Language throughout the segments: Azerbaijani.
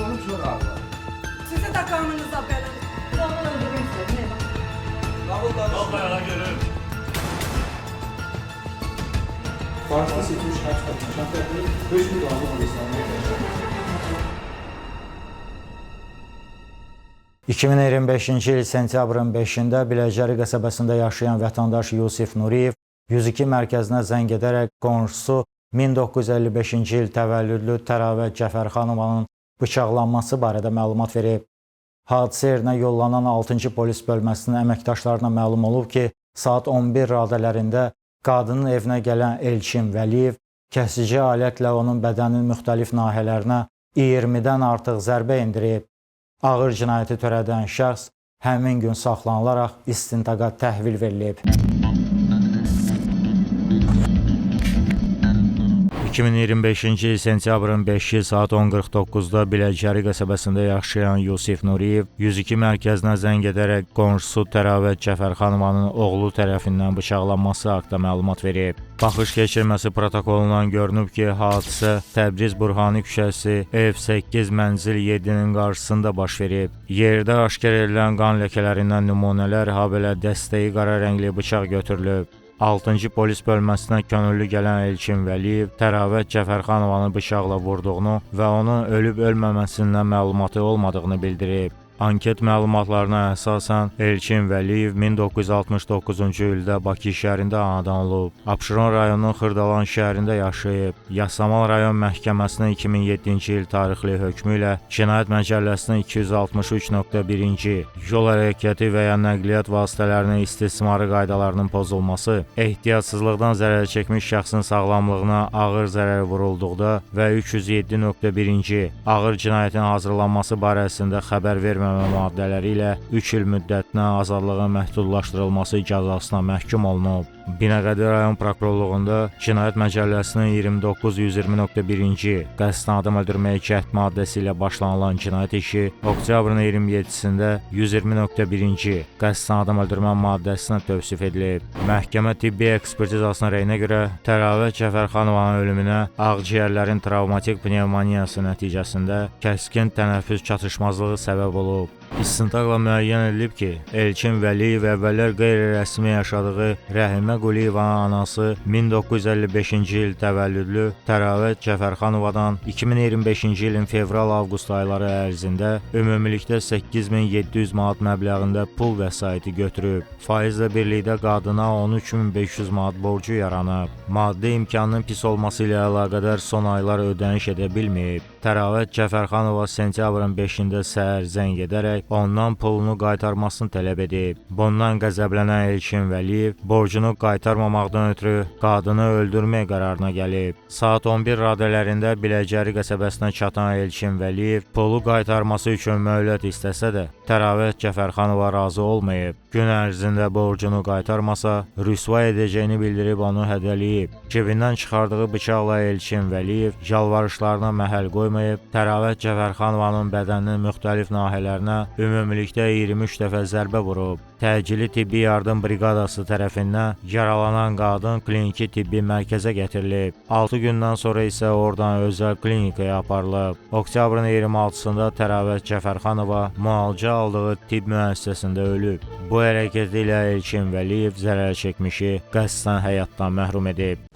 onu sonra aldılar. Sizi de kanınıza benim. Zaten öldürmek istedim. Vallahi görürüm. Farsda seçilmiş kaç kadın? Şantiyatları 5 bin dolarlık olursa. 2025-ci il sentyabrın 5-də Biləcəri qəsəbəsində yaşayan vətəndaş Yusif Nuriyev 102 mərkəzinə zəng edərək qonşusu 1955-ci il təvəllüdlü Təravət Cəfərxanovanın bıçaqlanması barədə məlumat verib. Hadisə yerinə yollanan 6-cı polis bölməsinin əməkdaşlarına məlum olub ki, saat 11 radələrində qadının evinə gələn Elçin Vəliyev kəsici alətlə onun bədəninin müxtəlif nahiyələrinə 20-dən artıq zərbə indirib. Ağır cinayəti törədən şəxs həmin gün saxlanılaraq istintaqa təhvil verilib. 2025-ci il sentyabrın 5-i saat 10:49-da Biləcəri qəsəbəsində yaşayan Yusif Nuriyev 102 mərkəzinə zəng edərək qonşusu Təravət Cəfərxanovanın oğlu tərəfindən bıçaqlanması haqqında məlumat verib. Baxış keçirməsi protokolundan görünüb ki, hadisə Təbriz Burhani küçəsi ev 8 mənzil 7-nin qarşısında baş verib. Yerdə aşkar edilən qan ləkələrindən nümunələr, habelə dəstəyi qara rəngli bıçaq götürülüb. 6-cı polis bölməsinə könüllü gələn Elçin Vəliyev Təravət Cəfərxanovanı bıçaqla vurduğunu və onun ölüb-ölməməsindən məlumatı olmadığını bildirib. Anket məlumatlarına əsasən Elçin Vəliyev 1969-cu ildə Bakı şəhərində anadan olub. Abşeron rayonunun Xırdalan şəhərində yaşayıb. Yasamal rayon məhkəməsinin 2007-ci il tarixli hökmü ilə Cinayət Məcəlləsinin 263.1-ci yol hərəkəti və ya nəqliyyat vasitələrinin istismarı qaydalarının pozulması, ehtiyatsızlıqdan zərər çəkmiş şəxsin sağlamlığına ağır zərər vurulduqda və 307.1-ci ağır cinayətin hazırlanması barəsində xəbər vermə maddələri ilə 3 il müddətinə azadlığın məhdudlaşdırılması cəzasına məhkum olunub. Binəqədi rayon prokurorluğunda Cinayət Məcəlləsinin 29-120.1-ci qəsdən adam öldürməyə cəhd maddəsi ilə başlanılan cinayət işi oktyabrın 27-sində 120.1-ci qəsdən adam öldürmə maddəsinə tövsif edilib. Məhkəmə tibbi ekspertizasına rəyinə görə Təravət Cəfərxanovanın ölümünə ağciyərlərin travmatik pnevmoniyası nəticəsində kəskin tənəffüs çatışmazlığı səbəb olub. İstintaqla müəyyən edilib ki, Elçin Vəliyev əvvəllər qeyri-rəsmi yaşadığı Rəhimə Quliyevanın anası 1955-ci il təvəllüdlü Təravət Cəfərxanovadan 2025-ci ilin fevral-avqust ayları ərzində ümumilikdə 8700 manat məbləğində pul vəsaiti götürüb. Faizlə birlikdə qadına 13500 manat borcu yaranıb. Maddi imkanının pis olması ilə əlaqədar son aylar ödəniş edə bilməyib. Təravət Cəfərxanova sentyabrın 5-də səhər zəng edərək ondan pulunu qaytarmasını tələb edib. Bundan qəzəblənən Elçin Vəliyev borcunu qaytarmamaqdan ötürü qadını öldürmək qərarına gəlib. Saat 11 radələrində Biləcəri qəsəbəsinə çatan Elçin Vəliyev pulu qaytarması üçün möhlət istəsə də Təravət Cəfərxanova razı olmayıb. Gün ərzində borcunu qaytarmasa rüsva edəcəyini bildirib onu hədələyib. Cibindən çıxardığı bıçaqla Elçin Vəliyev yalvarışlarına məhəl qoymayıb, Təravət Cəfərxanovanın bədəninin müxtəlif nahiyələrinə ümumilikdə 23 dəfə zərbə vurub. Təcili tibbi yardım briqadası tərəfindən yaralanan qadın kliniki tibbi mərkəzə gətirilib. 6 gündən sonra isə oradan özəl klinikaya aparılıb. Oktyabrın 26-sında Təravət Cəfərxanova müalicə aldığı tibb müəssisəsində ölüb. Bu hərəkəti ilə Elçin Vəliyev zərər çəkmişi qəsdən həyatdan məhrum edib.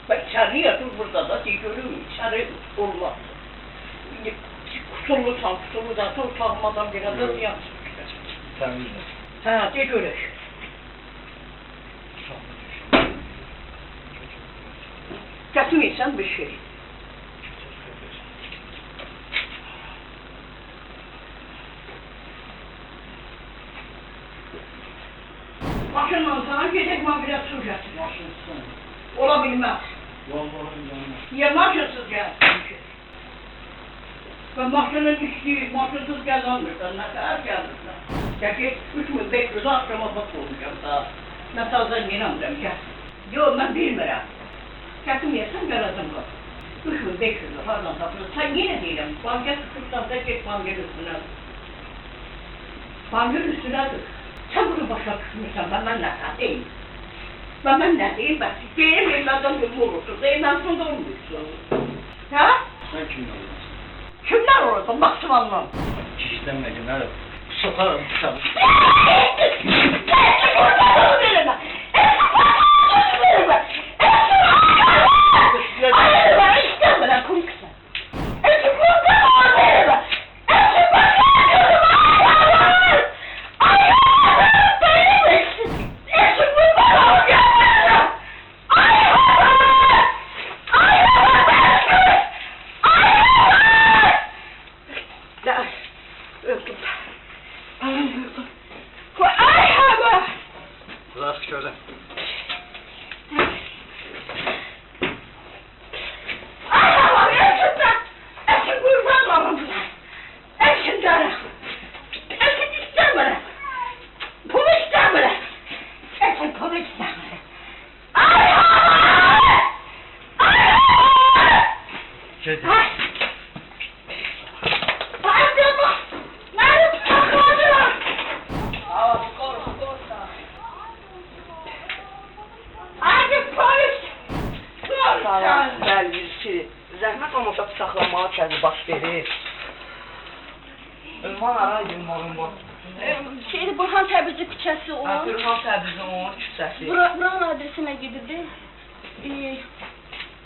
Ben içeri yatıp burada da görüyorum, içeri olmaz. Kusurlu zaten utanmadan biraz da ziyan çıkıyor. Ha, de görür. Getirmeysen bir şey. Başından sana gidecek ben biraz su getirmişsin. Olabilmez. Niye maşınsız gelsin? Ben maşının üstü, maşınsız gelmemişler, ne kadar gelmişler. Çünkü 3500 akşama bak olacağım daha. Ne sazdan inanmıyorum ki. Yok ben bilmiyorum. Getirmeyesem geleceğim bak. 3500 pardon tapılır. Sen yine değilim. Banka sıkırsan da git bankın üstüne. Bankın üstüne dur. Sen bunu başa tutmuşsan, ben ne değil. Ben ne değil, bak. Benim evladım bir vurursun, evladım da olmuşsun. Ha? Sen kimle oluyorsun? Kimler orada, maksimallar? Kişilenmedi, nerede? Sokarım kitabı. Burası şöyle. Zəhmət olmasa saxlanmağa kəndi baş verir. Ünvan ara ünvanın var. Şeydi, Burhan Təbrizi küçəsi o. Ünvan Təbrizi onun küçəsi. Buranın adresinə gedirdi.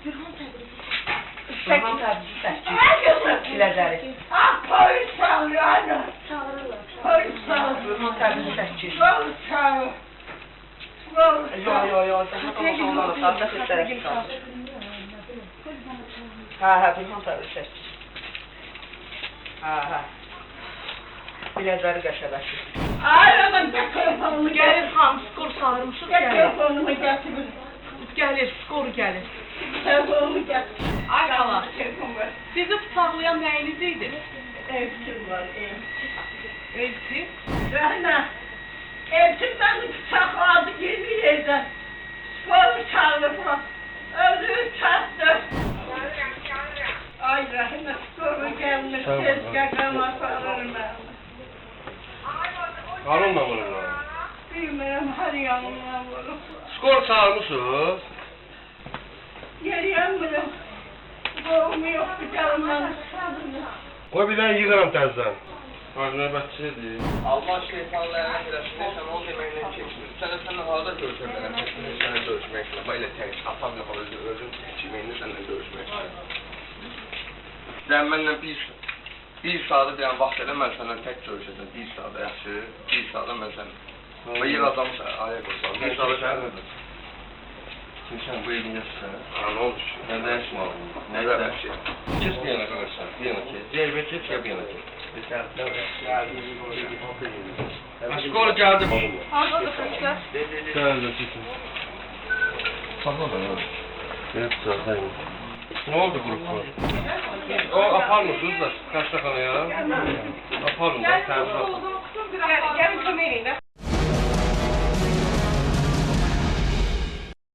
Burhan Təbrizi. Ünvan Təbrizi 8. Biləcəri. Polis çağırıyor anne. Çağırırlar. Polis çağırıyor. Ünvan Təbrizi 8. Polis çağırıyor. Polis çağırıyor. Yo, zəhmət olmasa onlarla sağda göstərək çıxar. Hə, Ünvan Təbrizi 8. Hə. Biləcəri qəşəbəsi. Ay aman gel telefonumu Gəlir gel. xan, skor salırmışıq Gel gəlir. telefonumu getirin. Gəlir, skor gəlir. Telefonumu getir. Ay xala, Telefon ver. sizi bıçaqlayan nəyiniz idi? Evsim var ev. Elçi. Rahna. Evsim beni bıçakladı yeni yerden. Polis çağırıyor. Öldürüp çarptı. Ay Rahna skoru gelmiş. Tezgahıma sarılır ben. Karınla vururlar. Bilmiyorum her yanımdan vurur. Skor çağırmışsınız. Yeriyemiyorum. Boğumu yok bir canımdan. Qoy bir dənə yığıram təzdən. Ha, növbətçidir. Allah şeytanlarına eləsin, sən onu deməklə keçmir. Sənə harada görüşürlər, sənə görüşmək istəyir. Belə tək, atamla özüm kiməyini sənlə görüşmək istəyir. Sən mənlə bir saatı deyən vaxt elə, mən sənlə tək görüşəcəm. Bir saatı yaxşı, bir saatı mən sənlə. Və yığacam sənə, ayaq qoysam. Bir saatı sənlə. Kimsən bu evin yaşısan? Ha, nə olmuş? Mən də yaşım Nə qədər şey? Kes bir yana qarışsan, bir yana kes. Zərbə kes, ya bir yana kes. Skor gəldi. Hansı küçə? Gəldi, kesin. Saxla da, ya. Hep zaten. Ne oldu grupta? O aparmışsınız da kaçtakanaya. Aparın da terzi atın. Gəlin kömək edin.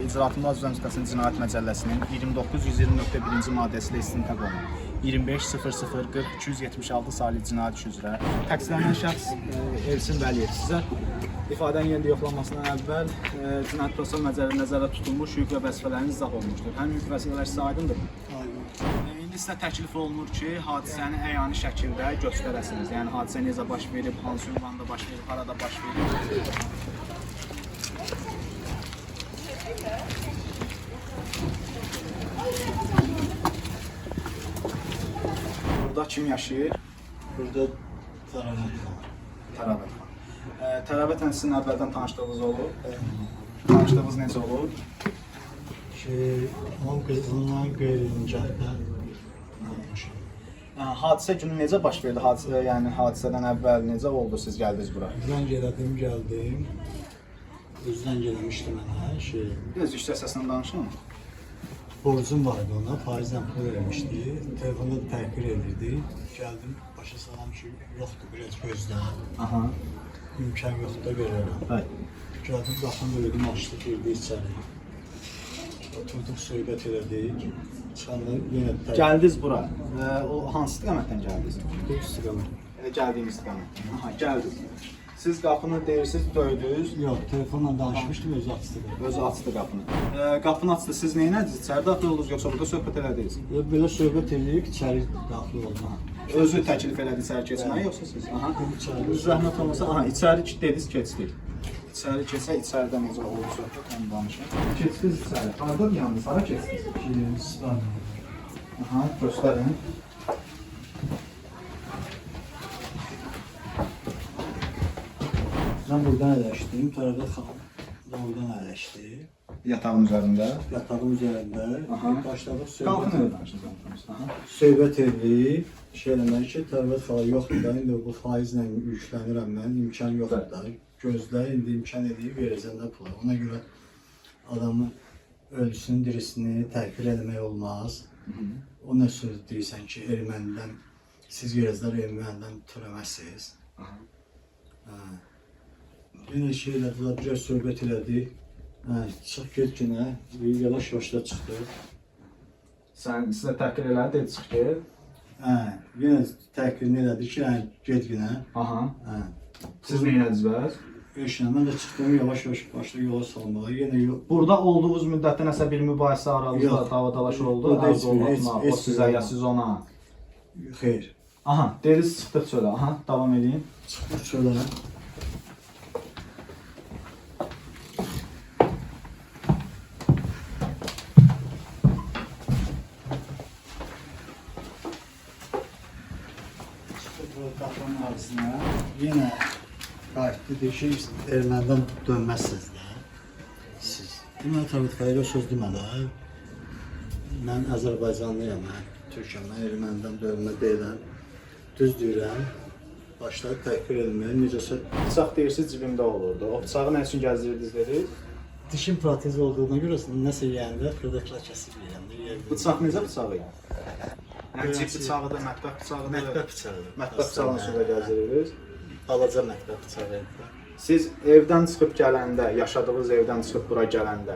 İcraatında Azərbaycan Respublikasının Cinayət Məcəlləsinin 29.120.1-ci maddəsi ilə istintaq olunur. 25.00.40.276 saylı cinayət işi üzrə təqsirlənən şəxs Elçin Vəliyev sizə ifadənin yerində yoxlanmasından əvvəl cinayət prosesi məcəllərinə nəzərdə tutulmuş hüquq və vəzifələriniz izah olunmuşdur. Həmin hüquq vəzifələr sizə aydındırmı? İndi sizə təklif olunur ki, hadisəni əyani şəkildə göstərəsiniz. Yəni hadisə necə baş verib, hansı ünvanda baş verib, harada baş verib. Burada kim yaşayır? Burada Tərəvət var. Tərəvət var. Tərəvətlə sizin əvvəldən tanışdığınız olub? Tanışdığınız necə olub? Onun qızından qeyri-incəhdə olmuşum. Hadisə günü necə baş verdi? Yəni hadisədən əvvəl necə oldu siz gəldiniz bura? Zəng elədim, gəldim. Zəng eləmişdi mənə Biraz yüksək səslə danışın. borcum vardı ona, faizlə pul vermişdi. Telefonda da təhqir edirdi. Gəldim, başa salam ki, yoxdur, biraz gözlə. Aha. İmkan yoxdur da görürəm. Bəli. Gəldim, baxın, bölgüm açdı, girdi içəri. Oturduq, söhbət elədik. Çıxanda yenə Gəldiniz bura. O hansı istiqamətdən gəldiniz? Bu istiqamət. Gəldiyim istiqamət. Aha, gəldiniz. Siz qapını deyirsiniz, döydünüz. Yox, telefonla danışmışdım, özü açdı. Özü açdı qapını. Qapını açdı, siz nə ediniz? İçəri daxil oldunuz yoxsa burada söhbət elədiniz? Belə söhbət edib içəri daxil olma. Özü təklif elədi içəri keçməyi yoxsa siz? Aha. İçəri. Zəhmət olmasa, aha, içəri dediniz keçdik. İçəri keçsə, içəridə necə olur söhbət, onu danışın. Keçdiniz içəri. Hardan yalnız, hara keçdiniz? Aha, göstərin. Mən buradan əyləşdim, Tərəvət xanım da oradan əyləşdi. Yatağın üzərində. Yatağın üzərində başladıq Qalxın söhbət. elə danışın. Söhbət edib, eləmək ki, Tərəvət xanım yoxdur da, indi bu faizlə yüklənirəm mən, imkan yoxdur da. Gözlə, indi imkan edib verəcəm də pula. Ona görə adamın ölüsünü, dirisini təhqir etmək olmaz. O nə söz deyirsən ki, ermənidən, siz görəcəklər ermənidən törəməzsiniz. Yenə şey elədilər, biraz söhbət elədik. Çıx get günə, yavaş-yavaş da çıxdı. Sizə təhqir elədi, dedi çıx get. Yenə təhqirini elədi ki, get günə. Aha. Siz nə elədiniz bəs? Eşlə, mən də çıxdım, yavaş-yavaş başladı yola salmağa. Yenə Burada olduğunuz müddətdə nəsə bir mübahisə aranızda Yox. dava-dalaş oldu, Burada arzu olma, o sizə ya siz ona. xeyr. Aha, dediniz çıxdıq çölə. Aha, davam edin. Çıxdıq çölə. Qapının ağzına yenə qayıtdı, deyir ki, ermənidən dönməzsiniz də. Siz. Deməli, Tərəvət xanım söz demədə, mən Azərbaycanlıyam, mən Türkəm, mən ermənidən dönmə deyiləm. Düz deyirəm, başladı təhqir edilməyə, necəsə Bıçaq deyirsiniz cibimdə olurdu. O bıçağı nə üçün gəzdirdiniz dediniz? dişin protezi olduğuna görə nəsə yeyəndə xırdaxlar kəsib yeyəndə. Bıçaq necə bıçağı yəni? Yəni cib bıçağı da, mətbəx bıçağı da. Mətbəx bıçağı. Mətbəx bıçağının üstündə gəzdirirsiniz. Balaca mətbəx bıçağı. Siz evdən çıxıb gələndə, yaşadığınız evdən çıxıb bura gələndə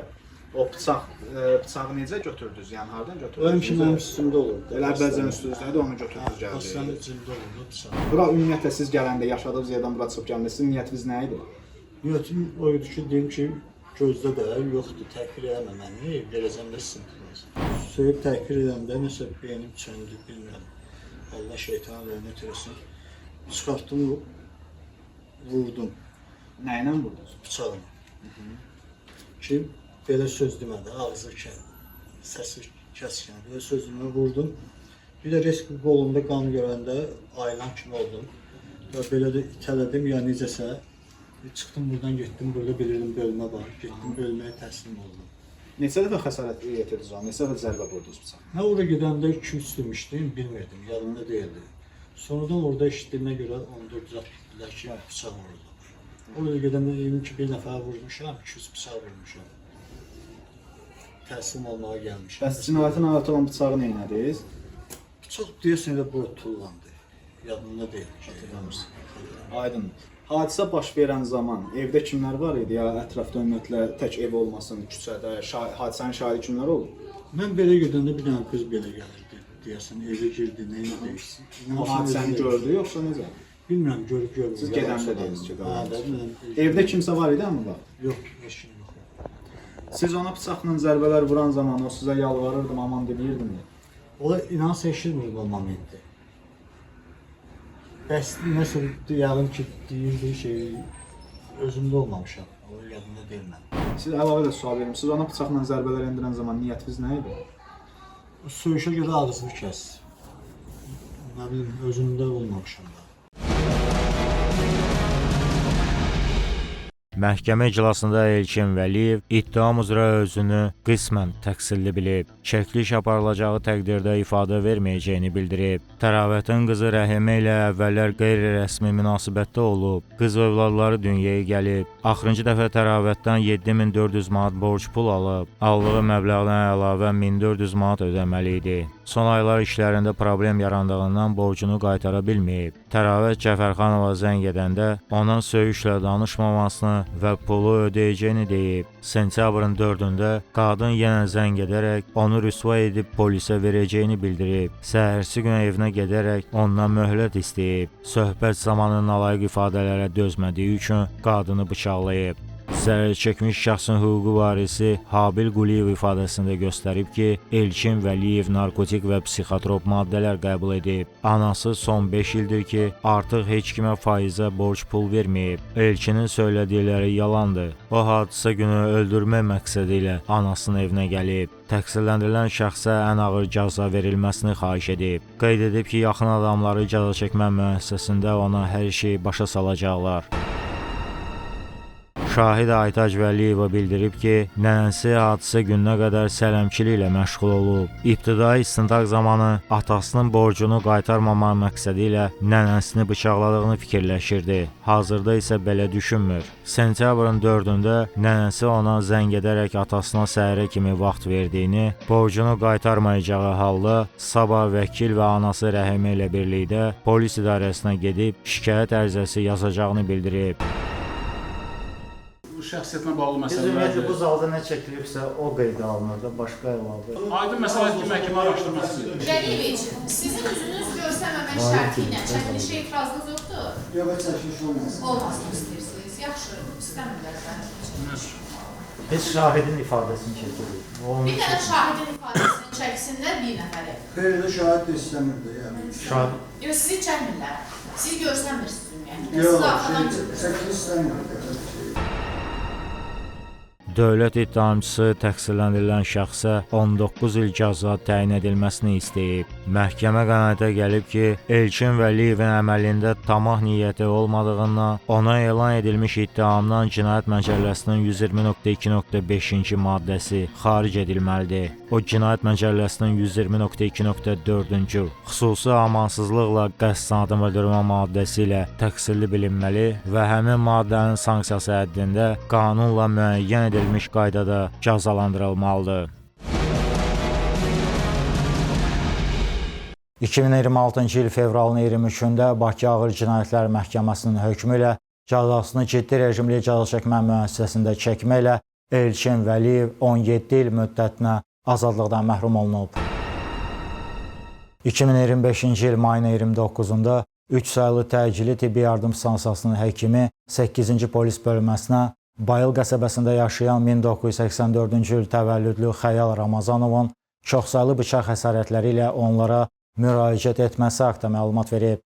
o bıçağı necə götürdünüz? Yəni hardan O götürdünüz? həmişə mənim üstümdə olurdu. Elə əvvəlcən üstünüzdə idi, onu götürdünüz Aslanın gəldiniz. cibində olurdu bıçaq. Bura ümumiyyətlə siz gələndə, yaşadığınız yerdən bura çıxıb gələndə sizin niyyətiniz nə idi? Niyyətim o idi ki, deyim ki, gözdə də yoxdur, təhqir eləmə məni, verəcəm də sizin pulunuz. Söyüb təhqir edəndə nəsə beynim çöndü, bilmirəm. Allah şeytanı lənət eləsin. Çıxartdım, vurdum Nə ilə vurdunuz? bıçağını. Ki, belə söz demədi, ağzı səsi kəskin, belə söz demədi, vurdum. Bir də risk qolumda qan görəndə ayılan kimi oldum. Və belə də itələdim, ya necəsə. Çıxdım buradan, getdim, burada bilirdim bölmə var. Getdim bölməyə təslim oldum. Neçə dəfə xəsarət yetirdiniz ona? Neçə dəfə zərbə vurdunuz bıçağı? Mən orada gedəndə 2-3 demişdim, bilmirdim, yadımda deyildi. Sonradan orada eşitdiyimə görə 14 dedilər ki, bıçaq vurdu. Orada gedəndə emin ki, bir nəfər vurmuşam, 200 bıçaq vurmuşam. Təslim olmağa gəlmişəm. Bəs cinayətin aləti olan bıçağı nə etdiniz? Bıçaq deyəsən elə bura tullandı. Yadımda deyil ki, hatırlamırsın. Aydın. Hadisə baş verən zaman evdə kimlər var idi? Ya ətrafda ümumiyyətlə tək ev olmasın, küçədə, hadisənin şahidi kimlər oldu? Mən belə gedəndə bir dənə qız belə gəlirdi. Deyəsən evə girdi, nə edirsən? O hadisəni gördü yoxsa necə? Bilmirəm, görüb görmür. Siz gedəndə dediniz ki, Hə, daha. mən Evdə kimsə var idi amma var? yox, heç kim yox. Siz ona bıçaqla zərbələr vuran zaman o sizə yalvarırdı, aman deyirdimi? O inansa eşitmir bu momenti. Bəs nəsə deyəlim ki, deyirdi şey, özümdə olmamışam. O yadımda deyil mən. Siz əlavə də sual verim. Siz ona bıçaqla zərbələr endirən zaman niyyətiniz nə idi? O söyüşə görə ağzını kəs. Nə bilim, özümdə olmamışam da. Məhkəmə iclasında Elçin Vəliyev ittiham üzrə özünü qismən təqsirli bilib. Çəkiliş aparılacağı təqdirdə ifadə verməyəcəyini bildirib. Təravətin qızı Rəhimə ilə əvvəllər qeyri-rəsmi münasibətdə olub. Qız övladları dünyaya gəlib. Axırıncı dəfə Təravətdən 7400 manat borc pul alıb. Aldığı məbləğdən əlavə 1400 manat ödəməli idi. son aylar işlərində problem yarandığından borcunu qaytara bilməyib. Təravət Cəfərxanova zəng edəndə ona söyüşlə danışmamasını və pulu ödəyəcəyini deyib. Sentyabrın 4-də qadın yenə zəng edərək onu rüsva edib polisə verəcəyini bildirib. Səhərsi günə evinə gedərək ondan möhlət istəyib. Söhbət zamanı nalayiq ifadələrə dözmədiyi üçün qadını bıçaqlayıb. Zərər çəkmiş şəxsin hüquqi varisi Habil Quliyev ifadəsində göstərib ki, Elçin Vəliyev narkotik və psixotrop maddələr qəbul edib. Anası son 5 ildir ki, artıq heç kimə faizə borc pul verməyib. Elçinin söylədikləri yalandır. O hadisə günü öldürmə məqsədi ilə anasının evinə gəlib. Təqsirləndirilən şəxsə ən ağır cəza verilməsini xahiş edib. Qeyd edib ki, yaxın adamları cəza çəkmə müəssisəsində ona hər şeyi başa salacaqlar. Şahid Aytac Vəliyeva bildirib ki, nənəsi hadisə gününə qədər sələmçiliklə məşğul olub. İbtidai istintaq zamanı atasının borcunu qaytarmamaq məqsədi ilə nənəsini bıçaqladığını fikirləşirdi. Hazırda isə belə düşünmür. Sentyabrın 4-də nənəsi ona zəng edərək atasına səhərə kimi vaxt verdiyini, borcunu qaytarmayacağı halda sabah vəkil və anası Rəhimə ilə birlikdə polis idarəsinə gedib şikayət ərizəsi yazacağını bildirib. Bu şəxsiyyətlə bağlı Biz məsələlər. ümumiyyətlə bu zalda nə çəkilibsə o qeydə alınır da, başqa əlavə. Aydın məsələdir ki, məhkəmə araşdırması. Vəliyeviç, sizin üzünüz görsənməmək şərti ilə çəkilişə etirazınız yoxdur? Yox, çəkiliş olmaz. Olmasını istəyirsiniz. Yaxşı, istəmirlər mən. Heç şahidin ifadəsini çəkirik. Bir dənə şahidin ifadəsini çəksinlər bir nəfəri. Xeyr, şahid də istəmirdi, yəni. Şahid. Yox, sizi çəkmirlər. Siz görsənmirsiniz ümumiyyətlə. Yox, Siz arxadan çəkiliş istəmirdi. Dövlət ittihamçısı təqsirləndirilən şəxsə 19 il cəza təyin edilməsini istəyib. Məhkəmə qənaətə gəlib ki, Elçin Vəliyevin əməlində tamah niyyəti olmadığından ona elan edilmiş ittihamdan Cinayət Məcəlləsinin 120.2.5-ci maddəsi xaric edilməlidir. O Cinayət Məcəlləsinin 120.2.4-cü xüsusi amansızlıqla qəsdən adam öldürmə maddəsi ilə təqsirli bilinməli və həmin maddənin sanksiyası həddində qanunla müəyyən edilmiş qaydada cəzalandırılmalıdır. 2026-cı il fevralın 23-də Bakı Ağır Cinayətlər Məhkəməsinin hökmü ilə cəzasını ciddi rejimli cəza çəkmə müəssisəsində çəkməklə Elçin Vəliyev 17 il müddətinə azadlıqdan məhrum olunub. 2025-ci il mayın 29-da 3 saylı təcili tibbi yardım stansiyasının həkimi 8-ci polis bölməsinə Bayıl qəsəbəsində yaşayan 1984-cü il təvəllüdlü Xəyal Ramazanovun çoxsaylı bıçaq xəsarətləri ilə onlara müraciət etməsi haqqında məlumat verib.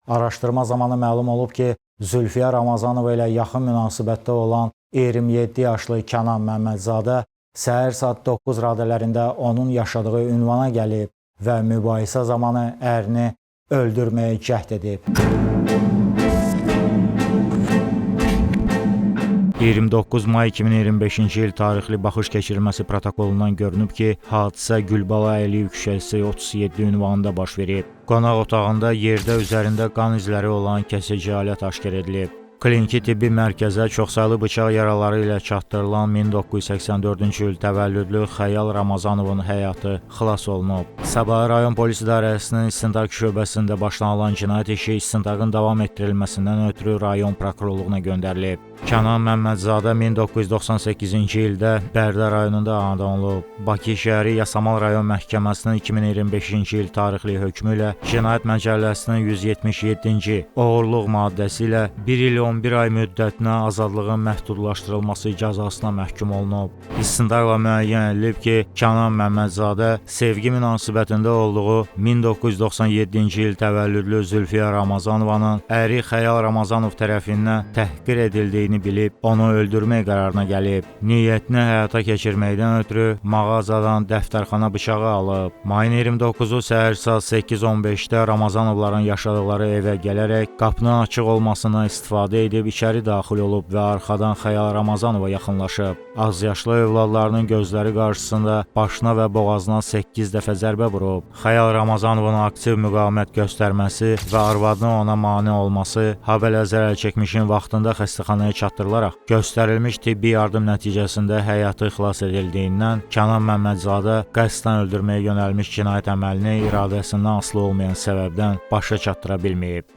Araşdırma zamanı məlum olub ki, Zülfiyə Ramazanova ilə yaxın münasibətdə olan 27 yaşlı Kənan Məmmədzadə səhər saat 9 radələrində onun yaşadığı ünvana gəlib və mübahisə zamanı ərini öldürməyə cəhd edib. 29 may 2025-ci il tarixli baxış keçirilməsi protokolundan görünüb ki, hadisə Gülbala Əliyev küçəsi 37 ünvanında baş verib. Qonaq otağında yerdə üzərində qan izləri olan kəsici alət aşkar edilib. Kliniki tibbi mərkəzə çoxsaylı bıçaq yaraları ilə çatdırılan 1984-cü il təvəllüdlü Xəyal Ramazanovun həyatı xilas olunub. Sabah rayon polis idarəsinin istintaq şöbəsində başlanılan cinayət işi istintaqın davam etdirilməsindən ötürü rayon prokurorluğuna göndərilib. Kənan Məmmədzadə 1998-ci ildə Bərdə rayonunda anadan olub. Bakı şəhəri Yasamal rayon məhkəməsinin 2025-ci il tarixli hökmü ilə Cinayət Məcəlləsinin 177-ci oğurluq maddəsi ilə 1 il 11 ay müddətinə azadlığın məhdudlaşdırılması cəzasına məhkum olunub. İstintaqla müəyyən edilib ki, Kənan Məmmədzadə sevgi münasibətində olduğu 1997-ci il təvəllüdlü Zülfiyə Ramazanovanın əri Xəyal Ramazanov tərəfindən təhqir edildiyini bilib, onu öldürmək qərarına gəlib. Niyyətini həyata keçirməkdən ötürü mağazadan dəftərxana bıçağı alıb. Mayın 29-u səhər saat 8:15-də Ramazanovların yaşadıkları evə gələrək qapının açıq olmasına istifadə edib içəri daxil olub və arxadan Xəyal Ramazanova yaxınlaşıb. Azyaşlı övladlarının gözləri qarşısında başına və boğazına 8 dəfə zərbə vurub. Xəyal Ramazanovun aktiv müqavimət göstərməsi və arvadının ona mane olması, habelə zərər çəkmişin vaxtında xəstəxanaya çatdırılaraq göstərilmiş tibbi yardım nəticəsində həyatı xilas edildiyindən Kənan Məmmədzadə qəsdən öldürməyə yönəlmiş cinayət əməlini iradəsindən asılı olmayan səbəbdən başa çatdıra bilməyib.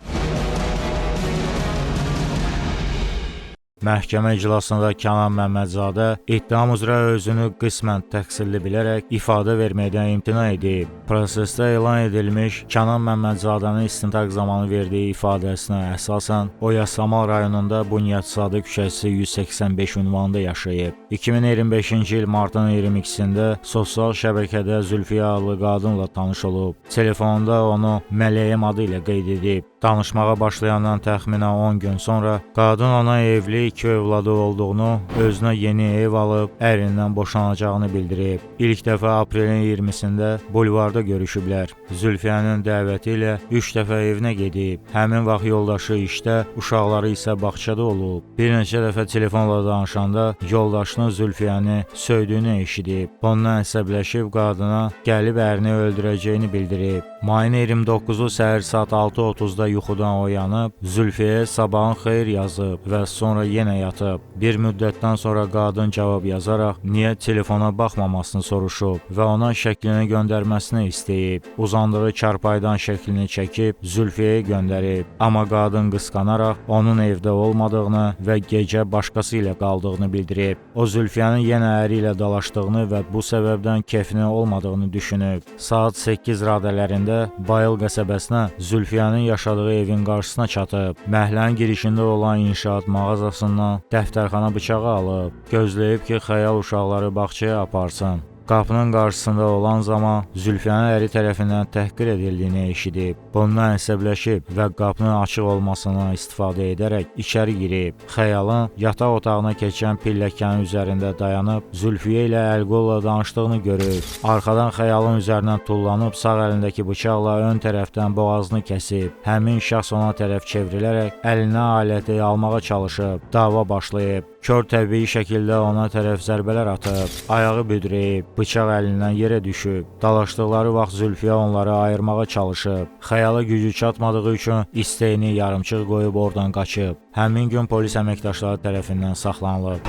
Məhkəmə iclasında Kənan Məmmədzadə ittiham üzrə özünü qismən təqsirli bilərək ifadə verməkdən imtina edib. Prosesdə elan edilmiş Kənan Məmmədzadənin istintaq zamanı verdiyi ifadəsinə əsasən o Yasamal rayonunda Bunyadsadə küçəsi 185 ünvanında yaşayıb. 2025-ci il martın 22-sində sosial şəbəkədə Zülfiyə adlı qadınla tanış olub. Telefonda onu Mələyəm adı ilə qeyd edib. Danışmağa başlayandan təxminən 10 gün sonra qadın ona evli, 2 övladı olduğunu, özünə yeni ev alıb, ərindən boşanacağını bildirib. İlk dəfə aprelin 20-sində bulvarda görüşüblər. Zülfiyənin dəvəti ilə 3 dəfə evinə gedib. Həmin vaxt yoldaşı işdə, uşaqları isə bağçada olub. Bir neçə dəfə telefonla danışanda yoldaşının Zülfiyəni söydüyünü eşidib. Ondan əsəbləşib qadına gəlib ərini öldürəcəyini bildirib. Mayın 29-u səhər saat 6:30-da yuxudan oyanıb, Zülfiyəyə sabahın xeyir yazıb və sonra yenə yatıb. Bir müddətdən sonra qadın cavab yazaraq niyə telefona baxmamasını soruşub və ona şəklini göndərməsini istəyib. Uzandığı çarpaydan şəklini çəkib Zülfiyəyə göndərib. Amma qadın qısqanaraq onun evdə olmadığını və gecə başqası ilə qaldığını bildirib. O Zülfiyənin yenə əri ilə dalaşdığını və bu səbəbdən kefinin olmadığını düşünüb. Saat 8 radələrində Bayıl qəsəbəsinə Zülfiyənin yaşadığı evin qarşısına çatıb. Məhəllənin girişində olan inşaat mağazasından dəftərxana bıçağı alıb. Gözləyib ki, xəyal uşaqları bağçaya aparsın. Qapının qarşısında olan zaman Zülfiyənin əri tərəfindən təhqir edildiyini eşidib. Bundan əsəbləşib və qapının açıq olmasından istifadə edərək içəri girib. Xəyalın yataq otağına keçən pilləkənin üzərində dayanıb Zülfiyə ilə əl-qolla danışdığını görüb. Arxadan xəyalın üzərindən tullanıb sağ əlindəki bıçaqla ön tərəfdən boğazını kəsib. Həmin şəxs ona tərəf çevrilərək əlinə aləti almağa çalışıb. Dava başlayıb. Kör təbii şəkildə ona tərəf zərbələr atıb. Ayağı büdrəyib. Bıçaq əlindən yerə düşüb. Dalaşdıqları vaxt Zülfiyə onları ayırmağa çalışıb. Xəyala gücü çatmadığı üçün istəyini yarımçıq qoyub oradan qaçıb. Həmin gün polis əməkdaşları tərəfindən saxlanılıb.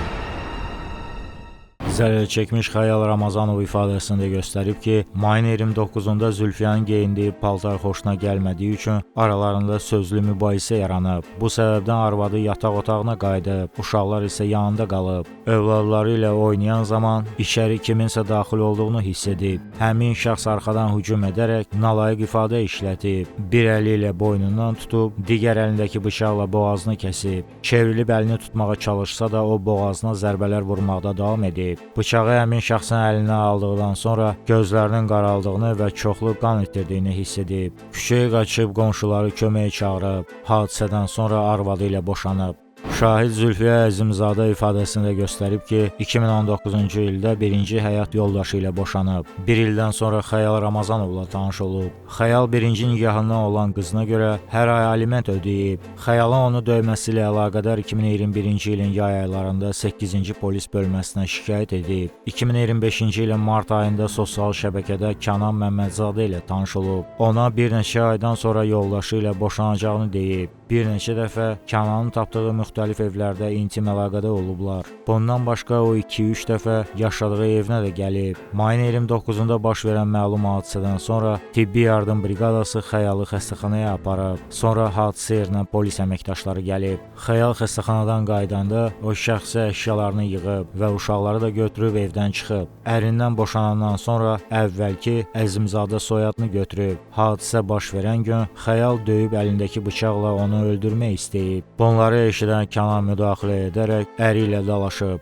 Zərər çəkmiş Xəyal Ramazanov ifadəsində göstərib ki, mayın 29-da Zülfiyənin geyindiyi paltar xoşuna gəlmədiyi üçün aralarında sözlü mübahisə yaranıb. Bu səbəbdən arvadı yataq otağına qayıdıb, uşaqlar isə yanında qalıb. Övladları ilə oynayan zaman içəri kiminsə daxil olduğunu hiss edib. Həmin şəxs arxadan hücum edərək nalayiq ifadə işlətib. Bir əli ilə boynundan tutub, digər əlindəki bıçaqla boğazını kəsib. Çevrilib əlini tutmağa çalışsa da o boğazına zərbələr vurmaqda davam edib. Bıçağı həmin şəxsin əlinə aldıqdan sonra gözlərinin qaraldığını və çoxlu qan itirdiyini hiss edib. Küçəyə qaçıb qonşuları köməyə çağırıb. Hadisədən sonra arvadı ilə boşanıb. Şahid Zülfiyə Əzimzadə ifadəsində göstərib ki, 2019-cu ildə birinci həyat yoldaşı ilə boşanıb. Bir ildən sonra Xəyal Ramazanovla tanış olub. Xəyal birinci nikahından olan qızına görə hər ay aliment ödəyib. Xəyalın onu döyməsi ilə əlaqədar 2021-ci ilin yay aylarında 8-ci polis bölməsinə şikayət edib. 2025-ci ilin mart ayında sosial şəbəkədə Kənan Məmmədzadə ilə tanış olub. Ona bir neçə aydan sonra yoldaşı ilə boşanacağını deyib. Bir neçə dəfə Kənanın tapdığı müxtəlif evlərdə intim əlaqədə olublar. Bundan başqa o 2-3 dəfə yaşadığı evinə də gəlib. Mayın 29-da baş verən məlum hadisədən sonra tibbi yardım briqadası Xəyalı xəstəxanaya aparıb. Sonra hadisə yerinə polis əməkdaşları gəlib. Xəyal xəstəxanadan qayıdanda o şəxsi əşyalarını yığıb və uşaqları da götürüb evdən çıxıb. Ərindən boşanandan sonra əvvəlki Əzimzadə soyadını götürüb. Hadisə baş verən gün Xəyal döyüb əlindəki bıçaqla onu öldürmək istəyib. Bunları eşidən Kənan müdaxilə edərək əri ilə dalaşıb.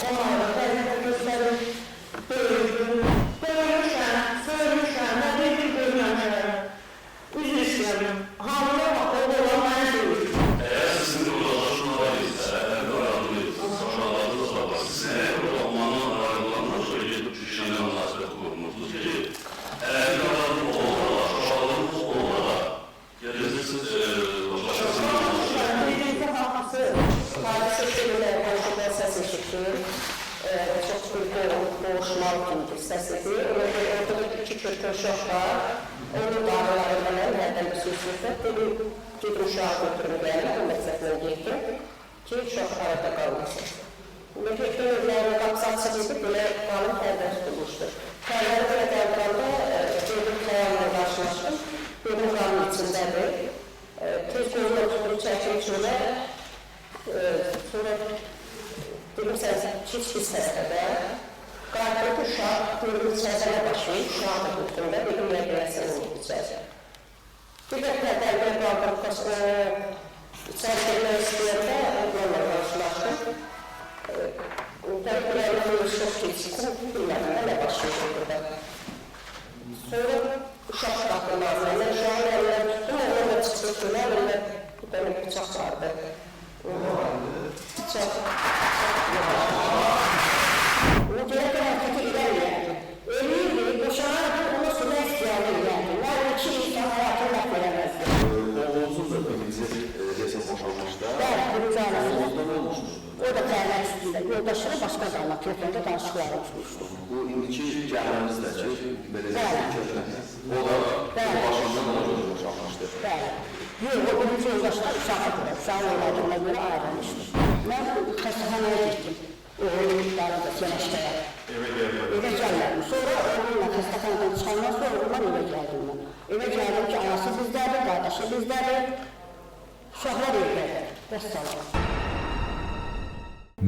Onlara düşür. Çox bir boğuşmalı kimi hissəsidir. Orada iki körkör uşaq var. Onun dağlarından hərdən bir söz-söhbət. Dedim, gedim uşağı götürüm gəlir, bu məqsədlə getdim ki, uşaq arada qalmasın. Getdim, evlərinin qapısı açıq idi, belə qalın pərdə tutulmuşdur. Pərdəni belə qaldıranda, gedim xəyalına qarşılaşdım. Dedim, qalın içindədir. Tez gözünə tutulub çəkim çölə. Sonra dedim, sən heç bir səslədə. Qalbim uşaq, görüm içərisinə başlayıb, uşaq da götürümdə, dedim, nə görəsən olub içərisinə. Bir də pərdəni qaldırıb içəri girmək istəyəndə, onlarla qarşılaşdım. Pərdələrin çox keçsin, bilmədim, nə başlayıb burada. Sonra uşaq baxdım ağzına, uşağın əlinə tutdum, onunla çıxdı kölə, onunla bir dənə bıçaq vardı. Bıçaq. O görə də hərəkətə ilərləyərdi. Ölüydü, boşanardı, ona sonra istəyərdi ilərdi. Mən iki insan həyatını məhv eləməzdi. Oğulsuz da birinci resə boşalmışdı. Bəli, birinci ailəsi. O da tərlər üstündə, yoldaşları başqa qalma, telefonda danışıqları tutmuşdu. Bu indiki gəlməmizdə ki, belə köklənir. O da başından ona görə boşalmışdı. Bəli. Yox, o birinci yoldaşlar uşaqlıdır, uşaq oynadığına görə ayrılmışdır. Mən xəstəxanaya getdim. Oğullarım da sənəşkəyə. Evə gəlmədim. Sonra onunla xəstəxanadan çıxandan sonra ondan evə gəldim mən. Evə gəldim ki, anası bizdədir, qardaşı bizdədir, uşaqlar evdədir. Vəssalam.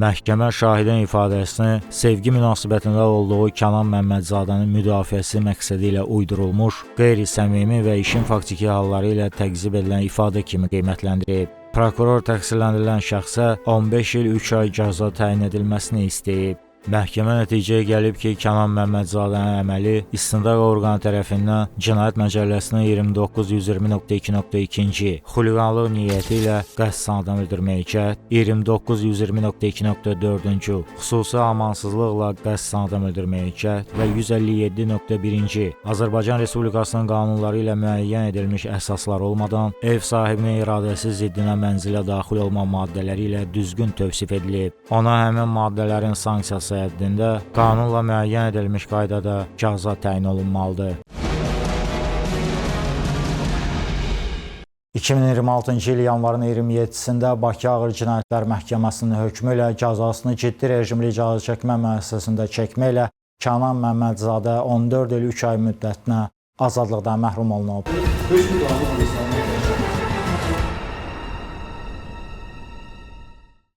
Məhkəmə şahidin ifadəsini sevgi münasibətində olduğu Kənan Məmmədzadənin müdafiəsi məqsədi ilə uydurulmuş, qeyri-səmimi və işin faktiki halları ilə təqzib edilən ifadə kimi qiymətləndirib. Prokuror təqsirləndirilən şəxsə 15 il 3 ay cəza təyin edilməsini istəyib. Məhkəmə nəticəyə gəlib ki, Kənan Məmmədzadənin əməli istintaq orqanı tərəfindən Cinayət Məcəlləsinin 2920.2.2-ci xuliqanlıq niyyəti ilə qəsdən adam öldürməyə cəhd, 2920.2.4-cü xüsusi amansızlıqla qəsdən adam öldürməyə cəhd və 157.1-ci Azərbaycan Respublikasının qanunları ilə müəyyən edilmiş əsaslar olmadan ev sahibinin iradəsi ziddinə mənzilə daxil olma maddələri ilə düzgün tövsif edilib. Ona həmin maddələrin sanksiyası həddində qanunla müəyyən edilmiş qaydada cəza təyin olunmalıdır. 2026-cı il yanvarın 27-sində Bakı Ağır Cinayətlər Məhkəməsinin hökmü ilə cəzasını ciddi rejimli cəza çəkmə müəssisəsində çəkməklə Kənan Məmmədzadə 14 il 3 ay müddətinə azadlıqdan məhrum olunub. 5 müddətinə